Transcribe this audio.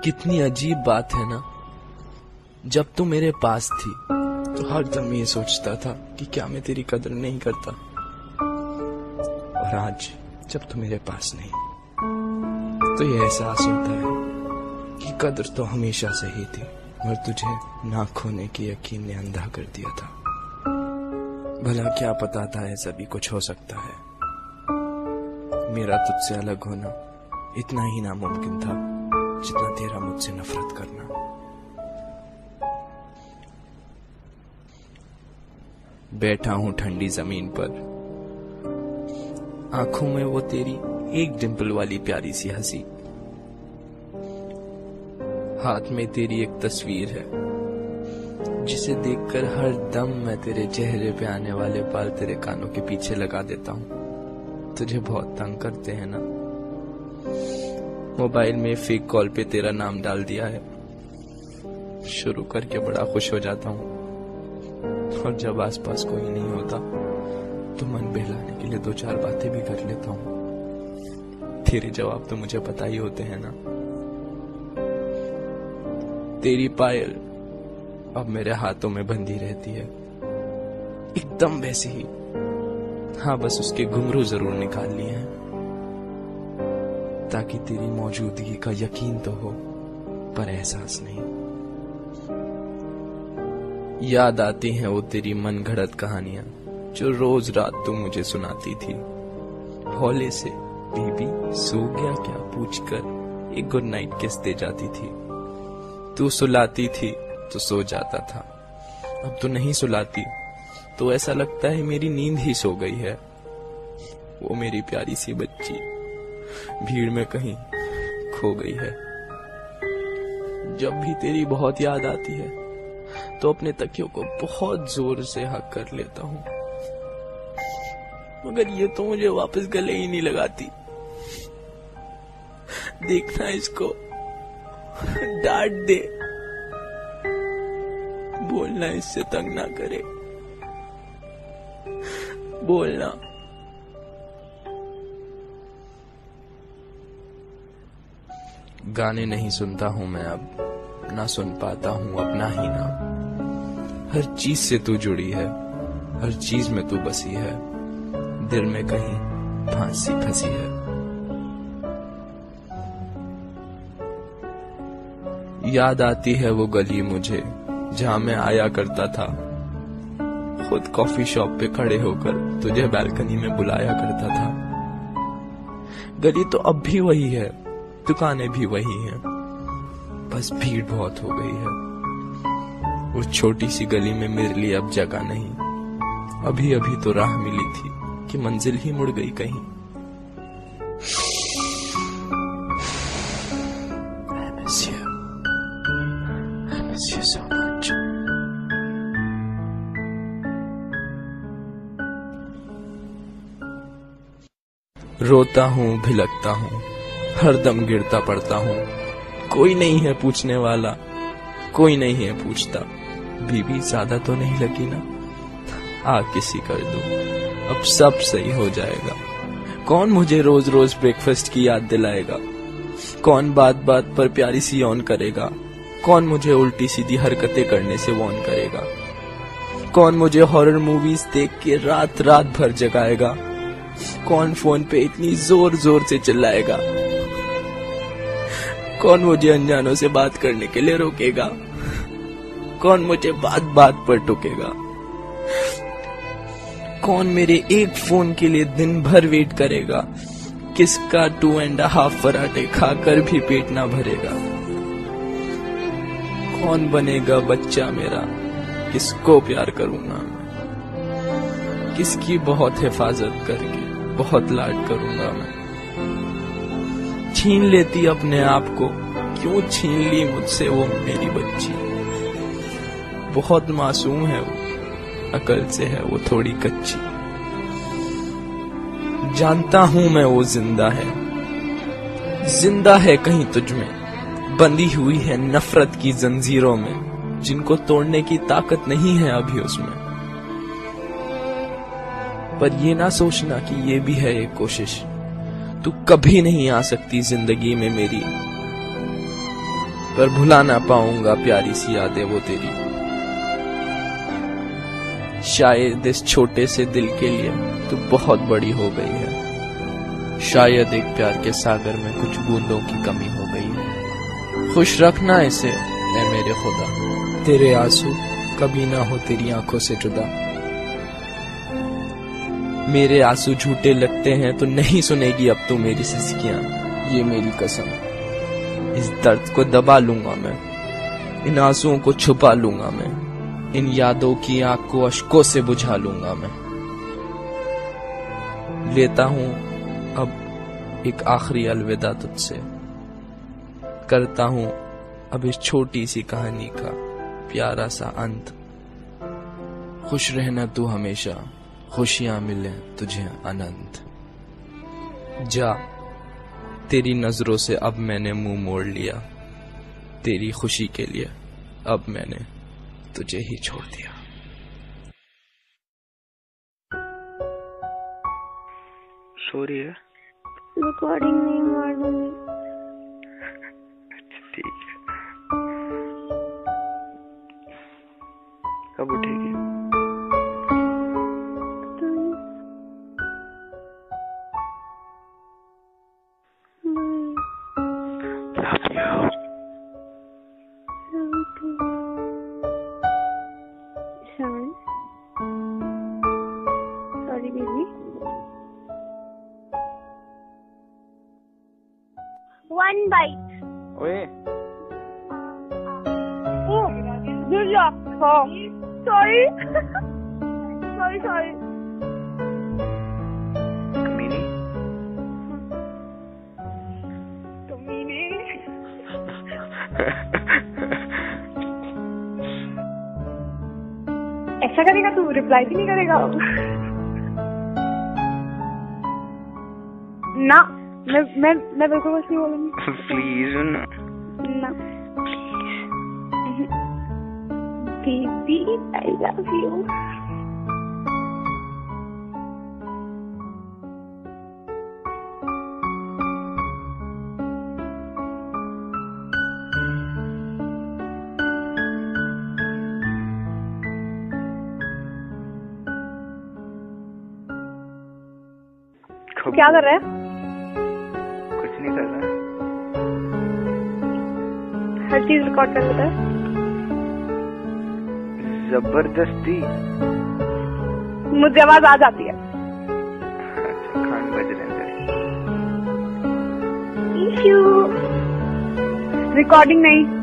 कितनी अजीब बात है ना, जब तू मेरे पास थी तो हर दम ये सोचता था कि क्या मैं तेरी कदर नहीं करता, और आज जब तू मेरे पास नहीं तो ये एहसास होता है कि कदर तो हमेशा से ही थी, और तुझे ना खोने की यकीन ने अंधा कर दिया था। भला क्या पता था ऐसा भी कुछ हो सकता है। मेरा तुझसे अलग होना इतना ही नामुमकिन था जितना तेरा मुझसे नफरत करना। बैठा हूं ठंडी जमीन पर, आंखों में वो तेरी एक डिंपल वाली प्यारी सी हंसी, हाथ में तेरी एक तस्वीर है जिसे देखकर हर दम मैं तेरे चेहरे पे आने वाले बाल तेरे कानों के पीछे लगा देता हूं। तुझे बहुत तंग करते हैं ना। मोबाइल में फेक कॉल पे तेरा नाम डाल दिया है, शुरू करके बड़ा खुश हो जाता हूं, और जब आसपास कोई नहीं होता तो मन बहलाने के लिए 2-4 बातें भी कर लेता हूं। तेरे जवाब तो मुझे पता ही होते हैं ना। तेरी पायल अब मेरे हाथों में बंधी रहती है, एकदम वैसे ही। हाँ, बस उसके घुंघरू जरूर निकाल लिए हैं ताकि तेरी मौजूदगी का यकीन तो हो, पर एहसास नहीं। याद आती हैं वो तेरी मनगढ़ंत कहानियां जो रोज रात तू मुझे सुनाती थी। हौले से बीबी सो गया क्या पूछकर एक गुड नाइट किस दे जाती थी। तू सुलाती थी तो सो जाता था, अब तो नहीं सुलाती तो ऐसा लगता है मेरी नींद ही सो गई है। वो मेरी प्यारी सी बच्ची भीड़ में कहीं खो गई है। जब भी तेरी बहुत याद आती है तो अपने तकियों को बहुत जोर से हक कर लेता हूं, मगर ये तो मुझे वापस गले ही नहीं लगाती। देखना इसको, डांट दे, बोलना इससे तंग ना करे, बोलना। गाने नहीं सुनता हूं मैं अब, ना सुन पाता हूं अपना ही नाम। हर चीज से तू जुड़ी है, हर चीज में तू बसी है, दिल में कहीं फांसी फंसी है। याद आती है वो गली मुझे जहां मैं आया करता था, खुद कॉफी शॉप पे खड़े होकर तुझे बालकनी में बुलाया करता था। गली तो अब भी वही है, दुकानें भी वही हैं, बस भीड़ बहुत हो गई है। उस छोटी सी गली में मेरे लिए अब जगह नहीं। अभी अभी तो राह मिली थी कि मंजिल ही मुड़ गई कहीं। I miss you so much. रोता हूँ, भिलकता हूँ, हर दम गिरता पड़ता हूँ। कोई नहीं है पूछने वाला, कोई नहीं है पूछता। बीबी ज्यादा तो नहीं लगी ना, किसी कर दो, अब सब सही हो जाएगा। कौन मुझे रोज रोज ब्रेकफास्ट की याद दिलाएगा, कौन बात बात पर प्यारी सी ऑन करेगा, कौन मुझे उल्टी सीधी हरकतें करने से वॉर्न करेगा, कौन मुझे हॉरर मूवीज देख के रात रात भर जगाएगा, कौन फोन पे इतनी जोर जोर से चिल्लाएगा, कौन मुझे अनजानों से बात करने के लिए रोकेगा, कौन मुझे बात बात पर टोकेगा, कौन मेरे एक फोन के लिए दिन भर वेट करेगा, किसका 2.5 पराठे खाकर भी पेट ना भरेगा, कौन बनेगा बच्चा मेरा, किसको प्यार करूंगा मैं, किसकी बहुत हिफाजत करके बहुत लाड करूंगा मैं। छीन लेती अपने आप को, क्यों छीन ली मुझसे वो मेरी बच्ची। बहुत मासूम है वो, अकल से है वो थोड़ी कच्ची। जानता हूं मैं वो जिंदा है कहीं तुझ में, बंधी हुई है नफरत की जंजीरों में, जिनको तोड़ने की ताकत नहीं है अभी उसमें। पर ये ना सोचना कि ये भी है एक कोशिश, तू कभी नहीं आ सकती जिंदगी में मेरी। पर भुला ना पाऊंगा प्यारी सी यादें वो तेरी। शायद इस छोटे से दिल के लिए तू बहुत बड़ी हो गई है। शायद एक प्यार के सागर में कुछ बूंदों की कमी हो गई है। खुश रखना इसे ऐ मेरे खुदा, तेरे आंसू कभी ना हो तेरी आंखों से जुदा। मेरे आंसू झूठे लगते हैं तो नहीं सुनेगी अब तू मेरी सिसकियां, ये मेरी कसम। इस दर्द को दबा लूंगा मैं, इन आंसुओं को छुपा लूंगा मैं, इन यादों की आग को अश्कों से बुझा लूंगा मैं। लेता हूं अब एक आखिरी अलविदा तुझसे, करता हूं अब इस छोटी सी कहानी का प्यारा सा अंत। खुश रहना तू हमेशा, खुशियां मिले तुझे अनंत। जा, तेरी नजरों से अब मैंने मुंह मोड़ लिया, तेरी खुशी के लिए अब मैंने तुझे ही छोड़ दिया। सॉरी है, रिकॉर्डिंग नहीं मार दूंगी। ठीक है, कब उठेगी? Sorry, baby. One bite. ओए, Oh, Julia. Oh, sorry. sorry. कमीनी। ऐसा करेगा तू? रिप्लाई भी नहीं करेगा? ना, मैं बिल्कुल कुछ नहीं बोलूंगी। प्लीज ना, बेबी आई लव यू। क्या कर रहा है? कुछ नहीं कर रहा। हर चीज रिकॉर्ड कर देता है। जबरदस्ती। मुझे आवाज आ जाती है। अच्छा, खान बज रहे हैं। रिकॉर्डिंग नहीं।